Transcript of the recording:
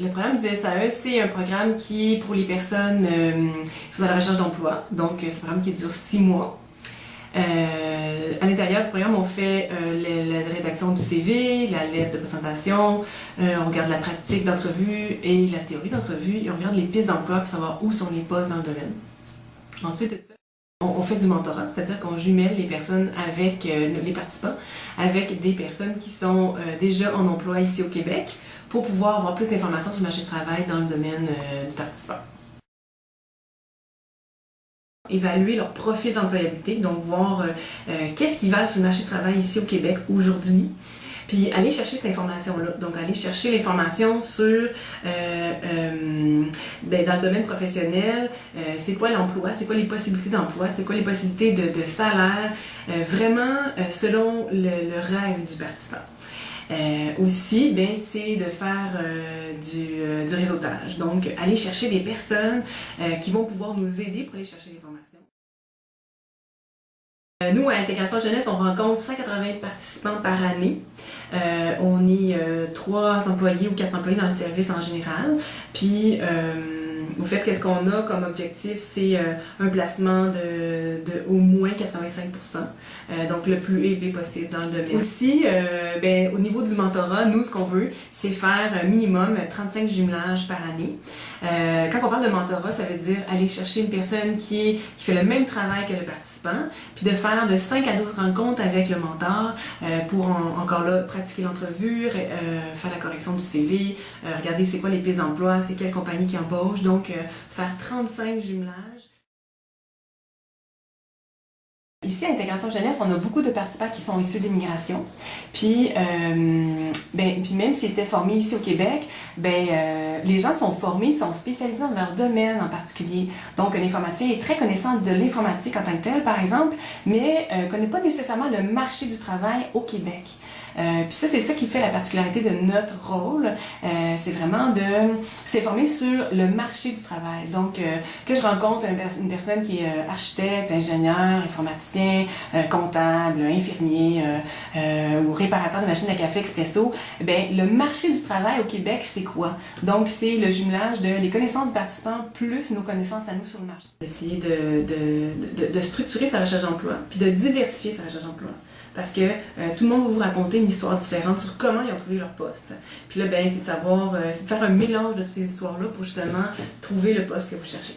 Le programme du SAE, c'est un programme qui est pour les personnes qui sont à la recherche d'emploi. Donc, c'est un programme qui dure 6 mois. À l'intérieur du programme, on fait la rédaction du CV, la lettre de présentation, on regarde la pratique d'entrevue et la théorie d'entrevue, et on regarde les pistes d'emploi pour savoir où sont les postes dans le domaine. Ensuite de ça, on fait du mentorat, c'est-à-dire qu'on jumelle les personnes avec les participants, avec des personnes qui sont déjà en emploi ici au Québec, pour pouvoir avoir plus d'informations sur le marché du travail dans le domaine du participant. Évaluer leur profil d'employabilité, donc voir qu'est-ce qu'ils valent sur le marché du travail ici au Québec aujourd'hui. Puis aller chercher cette information-là, donc aller chercher l'information sur, dans le domaine professionnel, c'est quoi l'emploi, c'est quoi les possibilités d'emploi, c'est quoi les possibilités de salaire, vraiment selon le rêve du participant. Aussi, c'est de faire du réseautage. Donc, aller chercher des personnes qui vont pouvoir nous aider pour aller chercher l'information. Nous, à Intégration Jeunesse, on rencontre 180 participants par année. On est 3 employés ou 4 employés dans le service en général. Puis, au fait, qu'est-ce qu'on a comme objectif? C'est un placement de au moins 85%, donc le plus élevé possible dans le domaine. Aussi, au niveau du mentorat, nous, ce qu'on veut, c'est faire minimum 35 jumelages par année. Quand on parle de mentorat, ça veut dire aller chercher une personne qui fait le même travail que le participant, puis de faire de 5 à 12 rencontres avec le mentor pour encore là pratiquer l'entrevue, faire la correction du CV, regarder c'est quoi les pistes d'emploi, c'est quelle compagnie qui embauche, donc faire 35 jumelages. Ici, à Intégration Jeunesse, on a beaucoup de participants qui sont issus de l'immigration. Puis, puis même s'ils étaient formés ici au Québec, les gens sont formés, sont spécialisés dans leur domaine en particulier. Donc, un informaticien est très connaissant de l'informatique en tant que tel, par exemple, mais ne connaît pas nécessairement le marché du travail au Québec. Puis ça, c'est ça qui fait la particularité de notre rôle. C'est vraiment de s'informer sur le marché du travail. Donc, que je rencontre une personne qui est architecte, ingénieur, informaticien, comptable, infirmier ou réparateur de machines à café expresso, le marché du travail au Québec, c'est quoi? Donc, c'est le jumelage de les connaissances du participant plus nos connaissances à nous sur le marché. D'essayer de structurer sa recherche d'emploi, puis de diversifier sa recherche d'emploi. Parce que tout le monde va vous raconter une histoire différente sur comment ils ont trouvé leur poste. Puis là, c'est de savoir, c'est de faire un mélange de toutes ces histoires-là pour justement trouver le poste que vous cherchez.